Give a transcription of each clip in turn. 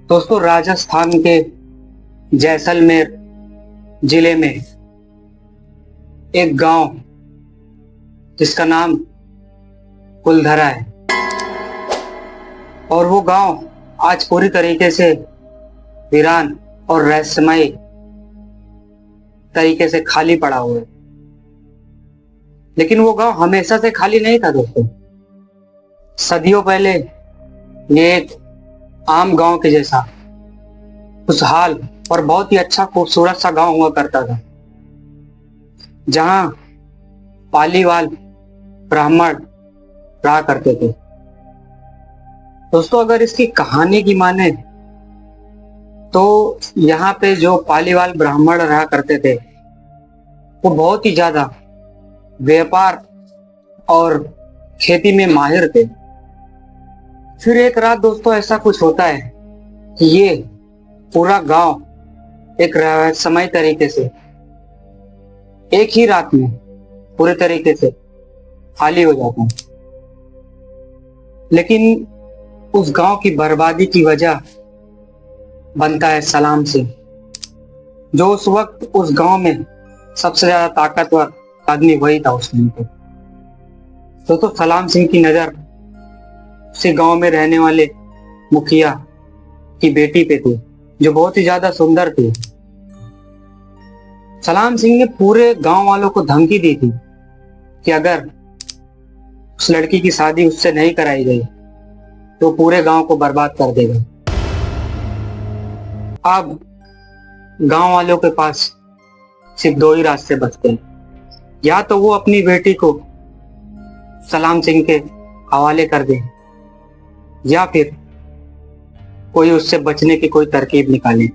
दोस्तों, राजस्थान के जैसलमेर जिले में एक गांव जिसका नाम कुलधरा है और वो गांव आज पूरी तरीके से वीरान और रहस्यमय तरीके से खाली पड़ा हुआ है। लेकिन वो गांव हमेशा से खाली नहीं था दोस्तों। सदियों पहले ये एक आम गांव के जैसा खुशहाल और बहुत ही अच्छा खूबसूरत सा गांव हुआ करता था, जहां पालीवाल ब्राह्मण रहा करते थे। दोस्तों, अगर इसकी कहानी की माने तो यहाँ पे जो पालीवाल ब्राह्मण रहा करते थे वो बहुत ही ज्यादा व्यापार और खेती में माहिर थे। फिर एक रात दोस्तों ऐसा कुछ होता है कि ये पूरा गांव एक रहस्यमय तरीके से एक ही रात में पूरे तरीके से खाली हो जाता है। लेकिन उस गांव की बर्बादी की वजह बनता है सलाम सिंह, जो उस वक्त उस गांव में सबसे ज्यादा ताकतवर आदमी वही था उस टाइम पे। तो सलाम सिंह की नजर उसी गांव में रहने वाले मुखिया की बेटी पे थी, जो बहुत ही ज्यादा सुंदर थी। सलाम सिंह ने पूरे गांव वालों को धमकी दी थी कि अगर उस लड़की की शादी उससे नहीं कराई गई तो पूरे गांव को बर्बाद कर देगा। अब गांव वालों के पास सिर्फ दो ही रास्ते बचते हैं, या तो वो अपनी बेटी को सलाम सिंह के हवाले कर दे या फिर कोई उससे बचने की कोई तरकीब निकाले।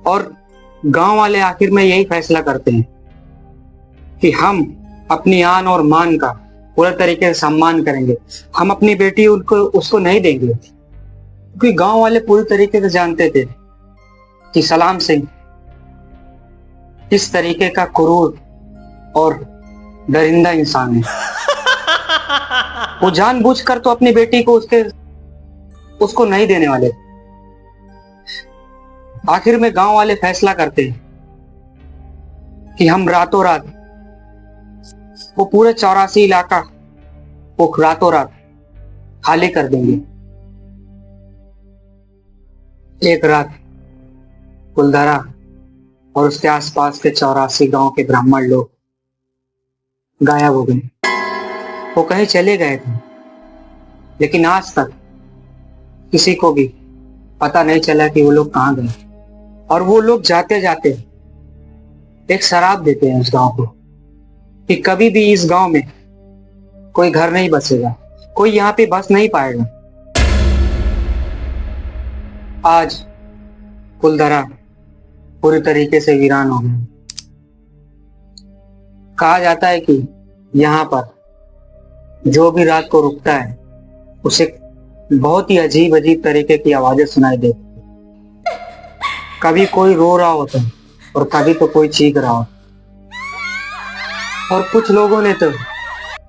और गांव वाले आखिर में यही फैसला करते हैं कि हम अपनी आन और मान का पूरे तरीके से सम्मान करेंगे, हम अपनी बेटी उसको नहीं देंगे, क्योंकि गांव वाले पूरी तरीके से जानते थे कि सलाम सिंह इस तरीके का क्रूर और दरिंदा इंसान है। वो जानबूझकर तो अपनी बेटी को उसको नहीं देने वाले। आखिर में गांव वाले फैसला करते हैं कि हम रातों रात वो पूरे 84 इलाका वो रातों रात खाली कर देंगे। एक रात कुलधरा और उसके आसपास के 84 गांव के ब्राह्मण लोग गायब हो गए। वो कहीं चले गए थे, लेकिन आज तक किसी को भी पता नहीं चला कि वो लोग कहां गए। और वो लोग जाते जाते एक शराप देते हैं उस गांव को कि कभी भी इस गांव में कोई घर नहीं बसेगा, कोई यहाँ पे बस नहीं पाएगा। आज कुलधरा पूरी तरीके से वीरान हो गया। कहा जाता है कि यहाँ पर जो भी रात को रुकता है उसे बहुत ही अजीब अजीब तरीके की आवाजें सुनाई देती। कभी कोई रो रहा होता है और कभी तो कोई चीख रहा होता। और कुछ लोगों ने तो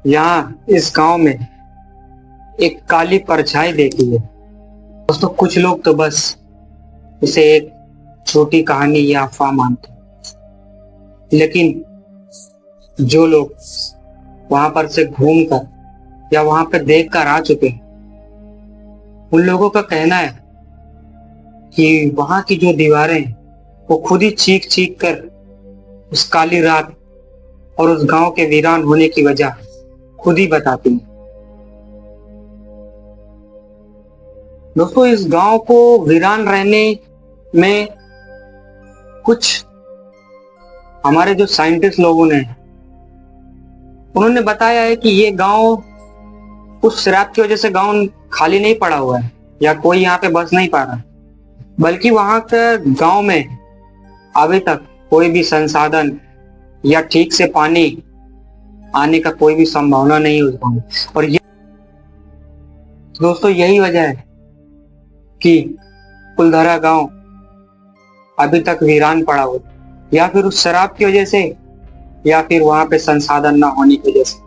यहाँ इस गांव में एक काली परछाई देखी है। दोस्तों, कुछ लोग तो बस इसे एक छोटी कहानी या अफवाह मानते हैं, लेकिन जो लोग वहां पर से घूमकर या वहां पर देख कर आ चुके हैं, उन लोगों का कहना है कि वहां की जो दीवारें वो खुद ही चीख चीख कर उस काली रात और उस गांव के वीरान होने की वजह खुद ही बताती हैं। दोस्तों, इस गांव को वीरान रहने में कुछ हमारे जो साइंटिस्ट लोगों ने उन्होंने बताया है कि ये गांव उस शराब की वजह से गांव खाली नहीं पड़ा हुआ है या कोई यहाँ पे बस नहीं पा रहा, बल्कि वहां के गांव में अभी तक कोई भी संसाधन या ठीक से पानी आने का कोई भी संभावना नहीं है उस गांव में। और ये दोस्तों यही वजह है कि कुलधरा गांव अभी तक वीरान पड़ा हुआ, या फिर उस शराब की वजह से या फिर वहां पे संसाधन ना होने की वजह से।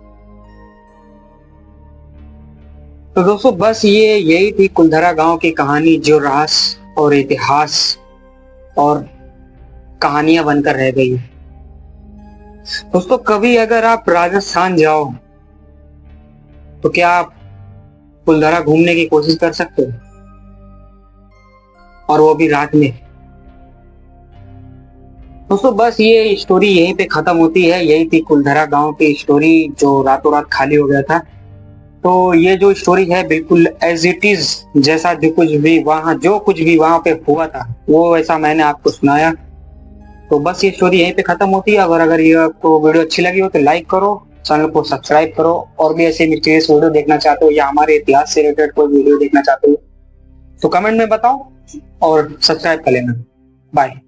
तो दोस्तों बस यही थी कुलधरा गांव की कहानी, जो रहस्य और इतिहास और कहानियां बनकर रह गई। दोस्तों कभी अगर आप राजस्थान जाओ तो क्या आप कुलधरा घूमने की कोशिश कर सकते हो, और वो भी रात में। दोस्तों बस ये स्टोरी यहीं पे खत्म होती है। यही थी कुलधरा गांव की स्टोरी जो रातों रात खाली हो गया था। तो ये जो स्टोरी है बिल्कुल एज इट इज, जैसा जो कुछ भी वहां पे हुआ था वो वैसा मैंने आपको सुनाया। तो बस ये स्टोरी यहीं पे खत्म होती है। अगर ये आपको वीडियो अच्छी लगी हो तो लाइक करो, चैनल को सब्सक्राइब करो, और भी ऐसे मिस्टीरियस वीडियो देखना चाहते हो या हमारे इतिहास से रिलेटेड कोई वीडियो देखना चाहते हो तो कमेंट में बताओ और सब्सक्राइब कर लेना। बाय।